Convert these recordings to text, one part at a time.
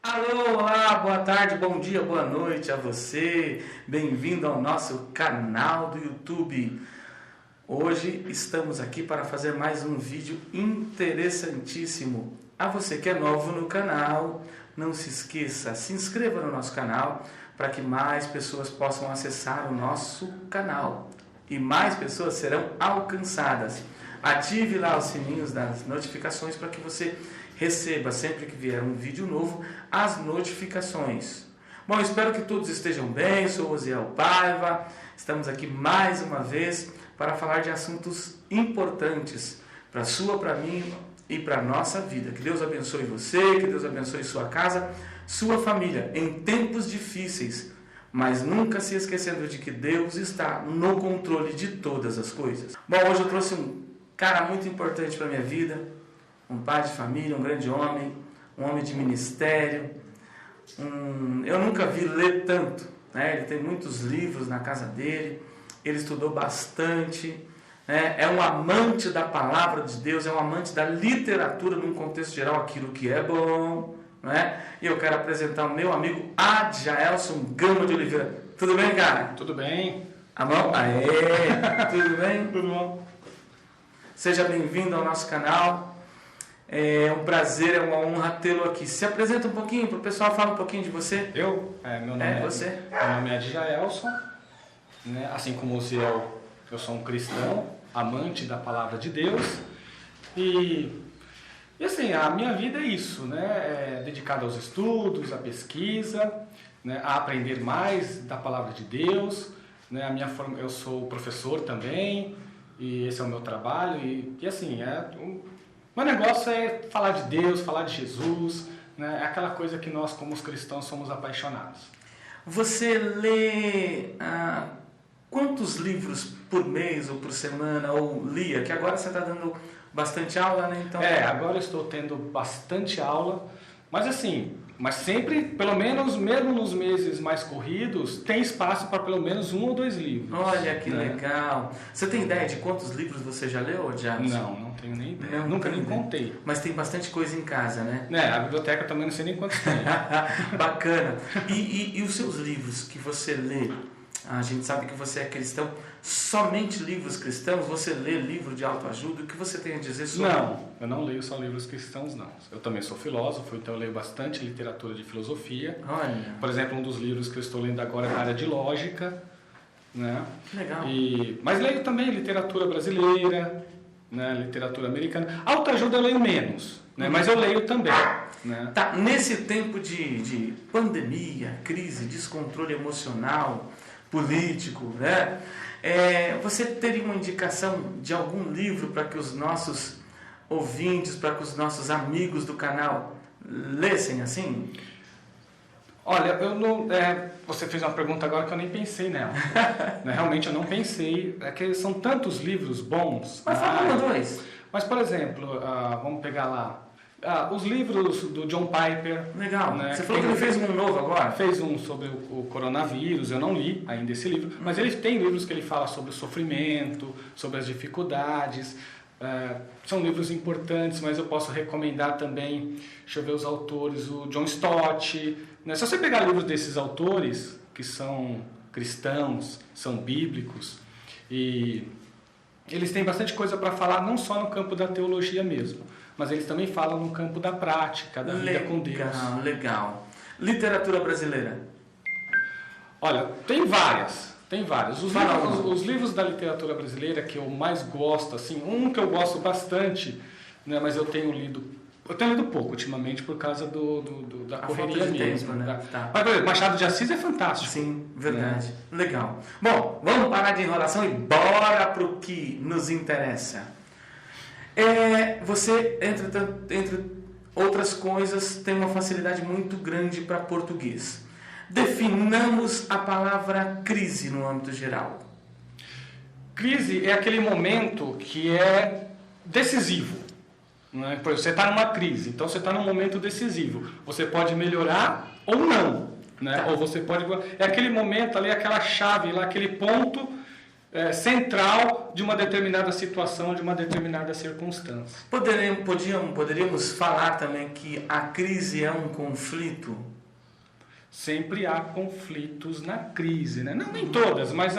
Alô, olá, boa tarde, bom dia, boa noite a você. Bem-vindo ao nosso canal do YouTube. Hoje estamos aqui para fazer mais um vídeo interessantíssimo. A você que é novo no canal, não se esqueça, se inscreva no nosso canal para que mais pessoas possam acessar o nosso canal e mais pessoas serão alcançadas. Ative lá os sininhos das notificações para que você receba sempre que vier um vídeo novo as notificações. Bom, espero que todos estejam bem. Sou Osiel Paiva. Estamos aqui mais uma vez para falar de assuntos importantes para a sua, para mim e para a nossa vida. Que Deus abençoe você, que Deus abençoe sua casa, sua família em tempos difíceis, mas nunca se esquecendo de que Deus está no controle de todas as coisas. Bom, hoje eu trouxe um cara muito importante para a minha vida, um pai de família, um grande homem, um homem de ministério. Eu nunca vi ler tanto, né? Ele tem muitos livros na casa dele, ele estudou bastante, né? É um amante da palavra de Deus, é um amante da literatura num contexto geral, aquilo que é bom, né? E eu quero apresentar o meu amigo Adjaelson Gama de Oliveira. Tudo bem, cara? Tudo bem. A mão? Aê! Tudo bem? Tudo bom. Seja bem-vindo ao nosso canal. É um prazer, é uma honra tê-lo aqui. Se apresenta um pouquinho para o pessoal, fala um pouquinho de você. Meu nome é você. Meu nome é Adjaelson, né? Assim como o Ciel, eu sou um cristão, amante da palavra de Deus. E assim, a minha vida é isso, né? É dedicada aos estudos, à pesquisa, né? A aprender mais da palavra de Deus, né? Eu sou professor também, e esse é o meu trabalho. E assim, meu negócio é falar de Deus, falar de Jesus, né? É aquela coisa que nós, como os cristãos, somos apaixonados. Você lê quantos livros por mês ou por semana, ou lia? Que agora você está dando bastante aula, né? Então... Agora eu estou tendo bastante aula, mas sempre, pelo menos, mesmo nos meses mais corridos, tem espaço para pelo menos 1 ou 2 livros. Olha que legal! Você tem ideia de quantos livros você já leu, James? Não tenho nem ideia. Nunca nem contei. Mas tem bastante coisa em casa, né? A biblioteca também não sei nem quantos tem. Bacana! E os seus livros que você lê? A gente sabe que você é cristão. Somente livros cristãos? Você lê livro de autoajuda? O que você tem a dizer sobre? Não, eu não leio só livros cristãos, não. Eu também sou filósofo, então eu leio bastante literatura de filosofia. Olha. Por exemplo, um dos livros que eu estou lendo agora é na área de lógica, né? Legal. Mas leio também literatura brasileira, né? Literatura americana. Autoajuda eu leio menos, né? Mas eu leio também. Né? Tá, nesse tempo de pandemia, crise, descontrole emocional, político, né? Você teria uma indicação de algum livro para que os nossos ouvintes, para que os nossos amigos do canal lessem assim? Olha, eu não. Você fez uma pergunta agora que eu nem pensei nela. Realmente eu não pensei. É que são tantos livros bons. Mas fala 1 ou 2. Mas, por exemplo, vamos pegar lá. Os livros do John Piper. Legal. Né? Você falou que ele fez um novo agora? Fez um sobre o coronavírus. Eu não li ainda esse livro. Mas ele tem livros que ele fala sobre o sofrimento, sobre as dificuldades. São livros importantes, mas eu posso recomendar também, deixa eu ver os autores, o John Stott. Né? Se você pegar livros desses autores, que são cristãos, são bíblicos, e eles têm bastante coisa para falar, não só no campo da teologia mesmo, mas eles também falam no campo da prática, da vida com Deus. Legal. Literatura brasileira? Olha, tem várias. Os livros da literatura brasileira que eu mais gosto, assim, um que eu gosto bastante, né, mas eu tenho lido pouco ultimamente por causa da correria mesmo. Né? Tá. Mas, por exemplo, Machado de Assis é fantástico. Sim, verdade. Né? Legal. Bom, vamos parar de enrolação e bora para o que nos interessa. Você, entre outras coisas, tem uma facilidade muito grande para português. Definamos a palavra crise no âmbito geral. Crise é aquele momento que é decisivo. Né? Por exemplo, você está numa crise, então você está num momento decisivo. Você pode melhorar ou não. Né? Tá. Ou você pode... É aquele momento ali, aquela chave lá, aquele ponto central de uma determinada situação, de uma determinada circunstância. Poderíamos falar também que a crise é um conflito? Sempre há conflitos na crise, né? Não em todas, mas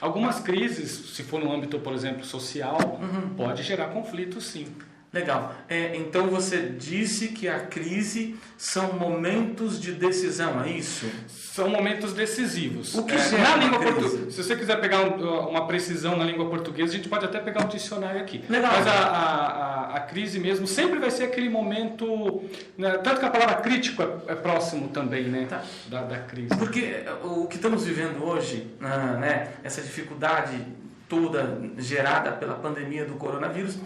algumas crises, se for no âmbito, por exemplo, social, pode gerar conflitos, sim. Legal. Então você disse que a crise são momentos de decisão, é isso? São momentos decisivos. O que gera na língua crise? portuguesa, se você quiser pegar uma precisão na língua portuguesa, a gente pode até pegar um dicionário aqui. Legal. Mas a crise mesmo sempre vai ser aquele momento, né, tanto que a palavra crítico é próximo também, né, Tá. da crise. Porque o que estamos vivendo hoje, né, essa dificuldade toda gerada pela pandemia do coronavírus,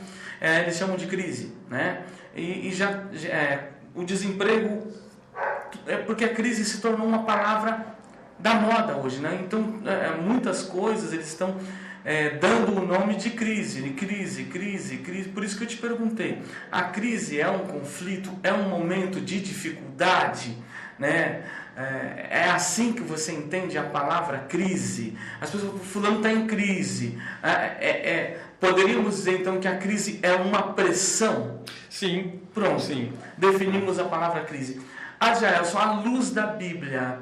eles chamam de crise, né? E o desemprego, porque a crise se tornou uma palavra da moda hoje, né? Então muitas coisas eles estão dando o nome de crise. Por isso que eu te perguntei, a crise é um conflito, é um momento de dificuldade, né? É assim que você entende a palavra crise? As pessoas falam, fulano está em crise. Poderíamos dizer então que a crise é uma pressão? Sim. Pronto, Sim. Definimos a palavra crise. Jaelson, à luz da Bíblia,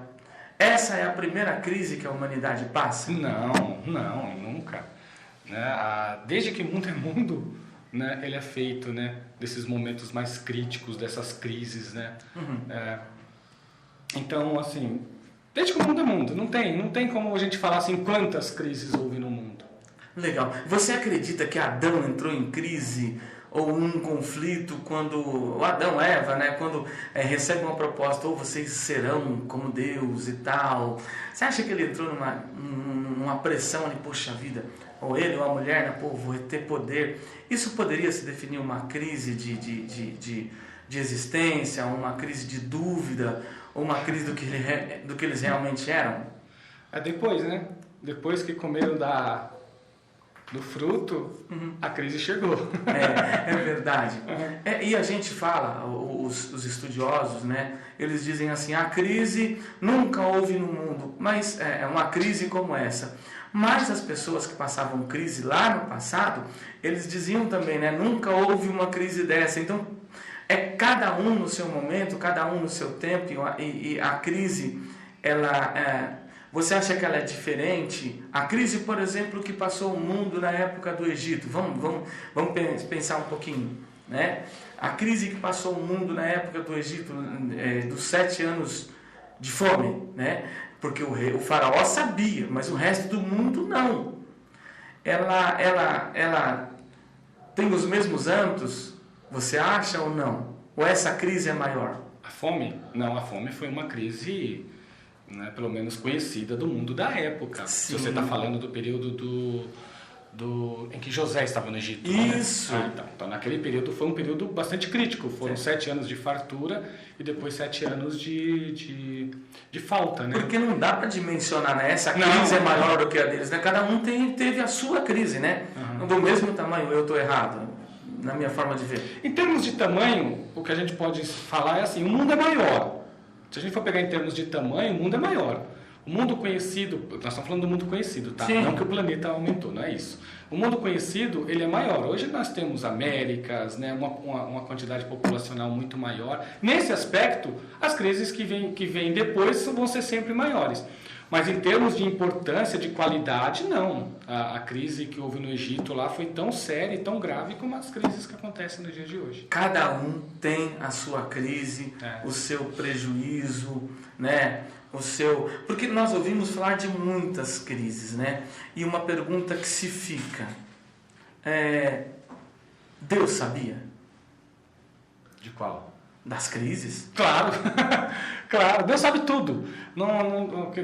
essa é a primeira crise que a humanidade passa? Não, nunca. Né? Desde que mundo é mundo, né, ele é feito, né, desses momentos mais críticos, dessas crises, né? Então, assim, desde que o mundo é mundo, não tem como a gente falar assim quantas crises houve no mundo. Legal. Você acredita que Adão entrou em crise ou num conflito quando o Adão e Eva, né, quando recebe uma proposta, ou vocês serão como Deus e tal? Você acha que ele entrou numa pressão ali, poxa vida, ou ele ou a mulher, né, pô, vou ter poder? Isso poderia se definir uma crise de existência, uma crise de dúvida, ou uma crise do que eles realmente eram? Depois, né? Depois que comeram do fruto, a crise chegou. É verdade. E a gente fala, os estudiosos, né? Eles dizem assim, a crise nunca houve no mundo, mas é uma crise como essa. Mas as pessoas que passavam crise lá no passado, eles diziam também, né? Nunca houve uma crise dessa. Então, cada um no seu momento, cada um no seu tempo, e a crise, você acha que ela é diferente? A crise, por exemplo, que passou o mundo na época do Egito, vamos pensar um pouquinho, né? A crise que passou o mundo na época do Egito, dos 7 anos de fome, né? Porque o faraó sabia, mas o resto do mundo não. Ela tem os mesmos âmbitos? Você acha ou não? Ou essa crise é maior? A fome? Não, a fome foi uma crise, né, pelo menos conhecida do mundo da época. Sim. Se você está falando do período em que José estava no Egito. Isso. Né? Então, naquele período foi um período bastante crítico. Foram 7 anos de fartura e depois 7 anos de falta, né? Porque não dá para dimensionar, né? Essa crise é maior do que a deles, né? Cada um teve a sua crise, né? Do mesmo tamanho, eu estou errado, na minha forma de ver. Em termos de tamanho, o que a gente pode falar é assim, o mundo é maior. Se a gente for pegar em termos de tamanho, o mundo é maior. O mundo conhecido, nós estamos falando do mundo conhecido, tá? Sim. Não que o planeta aumentou, não é isso. O mundo conhecido, ele é maior. Hoje nós temos Américas, né? uma quantidade populacional muito maior. Nesse aspecto, as crises que vêm depois vão ser sempre maiores. Mas em termos de importância, de qualidade, não. A crise que houve no Egito lá foi tão séria e tão grave como as crises que acontecem no dia de hoje. Cada um tem a sua crise, o seu prejuízo, né? Porque nós ouvimos falar de muitas crises, né? E uma pergunta que se fica, Deus sabia? De qual? Das crises? Claro, claro, Deus sabe tudo.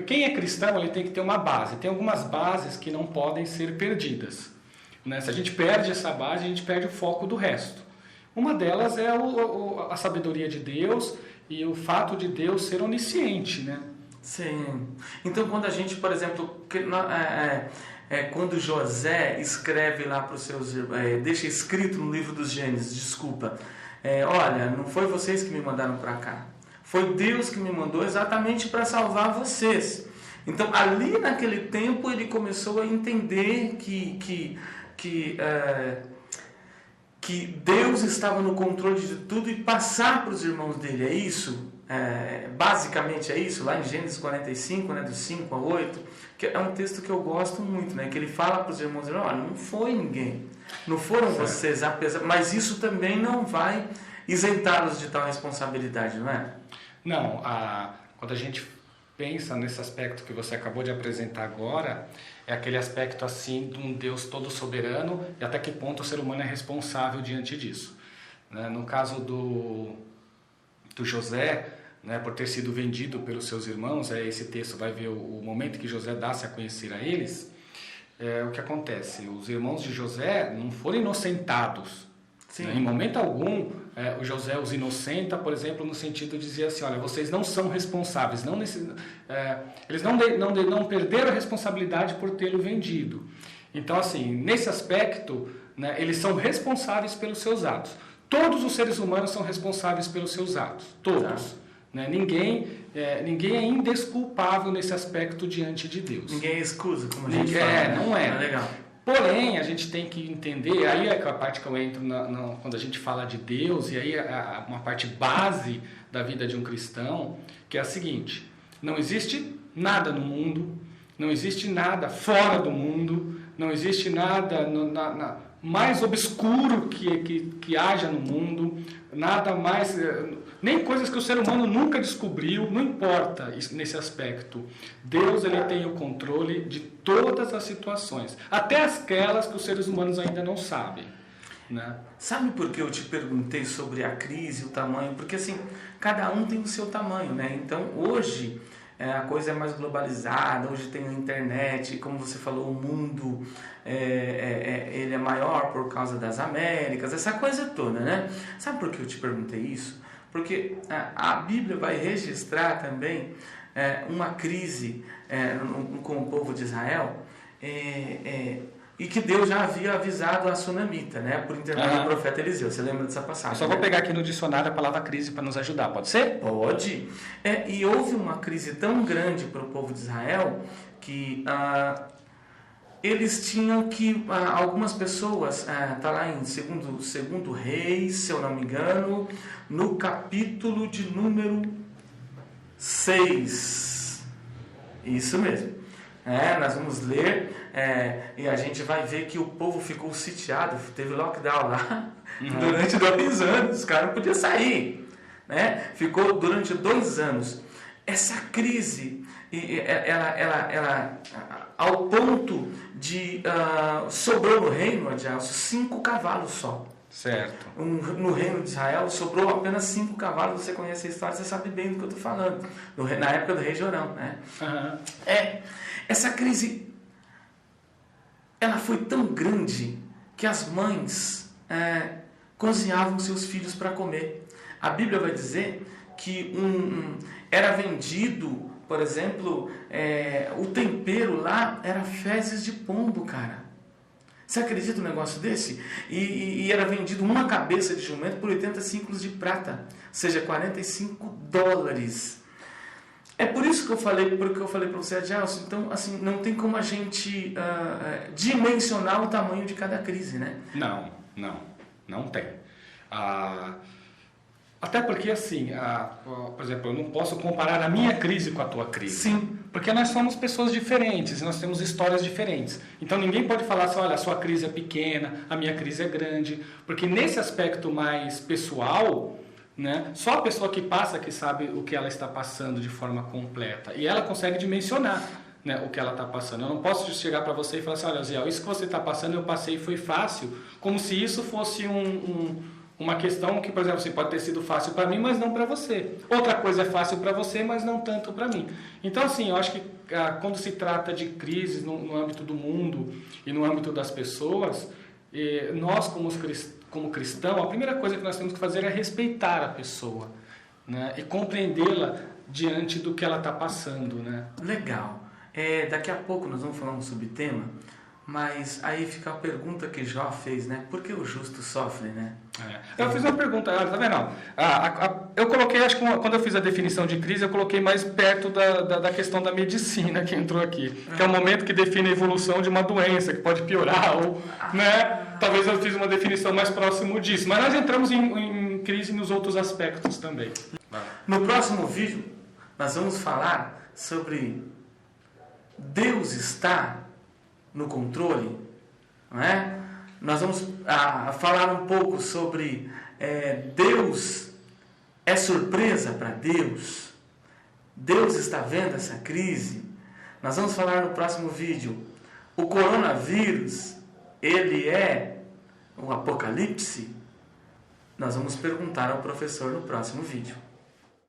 Quem é cristão, ele tem que ter uma base. Tem algumas bases que não podem ser perdidas, né? Se a gente perde essa base, a gente perde o foco do resto. Uma delas é a sabedoria de Deus e o fato de Deus ser onisciente, né? Sim. Então, quando a gente, por exemplo, quando José escreve lá para os seus... deixa escrito no livro dos Gênesis, desculpa... olha, não foi vocês que me mandaram para cá, foi Deus que me mandou exatamente para salvar vocês. Então, ali naquele tempo, ele começou a entender que Deus estava no controle de tudo e passar para os irmãos dele. É isso? Basicamente é isso? Lá em Gênesis 45, né, do 5 a 8, que é um texto que eu gosto muito, né, que ele fala para os irmãos dele, olha, não foi ninguém, não foram vocês, mas isso também não vai isentá-los de tal responsabilidade, não é? Não, quando a gente pensa nesse aspecto que você acabou de apresentar agora, é aquele aspecto assim de um Deus todo soberano e até que ponto o ser humano é responsável diante disso. Né? No caso do José, né, por ter sido vendido pelos seus irmãos, esse texto vai ver o momento que José dá-se a conhecer a eles, o que acontece? Os irmãos de José não foram inocentados. Né? Em momento algum, o José os inocenta, por exemplo, no sentido de dizer assim, olha, vocês não são responsáveis, eles não perderam a responsabilidade por tê-lo vendido. Então, assim, nesse aspecto, né, eles são responsáveis pelos seus atos. Todos os seres humanos são responsáveis pelos seus atos, todos. Né? Ninguém é indesculpável nesse aspecto diante de Deus. Ninguém é escusa, como a gente fala. Não é. É legal. Porém, a gente tem que entender, aí é a parte que eu entro quando a gente fala de Deus, e aí uma parte base da vida de um cristão, que é a seguinte: não existe nada no mundo, não existe nada fora do mundo, não existe nada mais obscuro que haja no mundo, nada mais, nem coisas que o ser humano nunca descobriu, não importa nesse aspecto. Deus, ele tem o controle de todas as situações, até aquelas que os seres humanos ainda não sabem. Né? Sabe por que eu te perguntei sobre a crise, o tamanho? Porque assim, cada um tem o seu tamanho, né? Então hoje a coisa é mais globalizada, hoje tem a internet, como você falou, o mundo ele é maior por causa das Américas, essa coisa toda, né? Sabe por que eu te perguntei isso? Porque a Bíblia vai registrar também uma crise com o povo de Israel, e que Deus já havia avisado a sunamita, né? Por intermédio do profeta Eliseu. Você lembra dessa passagem? Eu só vou pegar aqui no dicionário a palavra crise para nos ajudar, pode ser? Pode. E houve uma crise tão grande para o povo de Israel que eles tinham que, algumas pessoas, está lá em segundo Reis, se eu não me engano, no capítulo de número 6. Isso mesmo. Nós vamos ler e a gente vai ver que o povo ficou sitiado, teve lockdown lá durante 2 anos, os caras não podiam sair, né? Ficou durante 2 anos. Essa crise, ela ao ponto de sobrou no reino, Adilson, 5 cavalos só. Certo. No reino de Israel sobrou apenas 5 cavalos. Você conhece a história, você sabe bem do que eu estou falando. Na época do rei Jorão, né? Essa crise, ela foi tão grande que as mães cozinhavam seus filhos para comer. A Bíblia vai dizer que era vendido, por exemplo, o tempero lá era fezes de pombo, cara. Você acredita num negócio desse? E era vendido uma cabeça de jumento por 80 ciclos de prata, ou seja, $45. É por isso que eu falei, porque eu falei para você, Adilson, então, assim, não tem como a gente dimensionar o tamanho de cada crise, né? Não tem. Até porque, assim, por exemplo, eu não posso comparar a minha crise com a tua crise. Sim. Porque nós somos pessoas diferentes, nós temos histórias diferentes. Então ninguém pode falar assim, olha, a sua crise é pequena, a minha crise é grande. Porque nesse aspecto mais pessoal, né, só a pessoa que passa que sabe o que ela está passando de forma completa. E ela consegue dimensionar, né, o que ela está passando. Eu não posso chegar para você e falar assim, olha, Zé, isso que você está passando eu passei e foi fácil. Como se isso fosse uma questão que, por exemplo, assim, pode ter sido fácil para mim, mas não para você. Outra coisa é fácil para você, mas não tanto para mim. Então, assim, eu acho que quando se trata de crises no âmbito do mundo e no âmbito das pessoas, nós, como cristão, a primeira coisa que nós temos que fazer é respeitar a pessoa, né? E compreendê-la diante do que ela está passando, né? Legal. Daqui a pouco nós vamos falar um subtema, Mas aí fica a pergunta que Jó fez, né? Por que o justo sofre, né? Eu fiz uma pergunta, tá vendo? Eu coloquei, acho que quando eu fiz a definição de crise, eu coloquei mais perto da questão da medicina que entrou aqui. Que é o momento que define a evolução de uma doença, que pode piorar, ou, né? Talvez eu fiz uma definição mais próximo disso. Mas nós entramos em crise nos outros aspectos também. No próximo vídeo, nós vamos falar sobre Deus está no controle, não é? Nós vamos falar um pouco sobre Deus é surpresa para Deus. Deus está vendo essa crise. Nós vamos falar no próximo vídeo. O coronavírus, ele é o apocalipse? Nós vamos perguntar ao professor no próximo vídeo.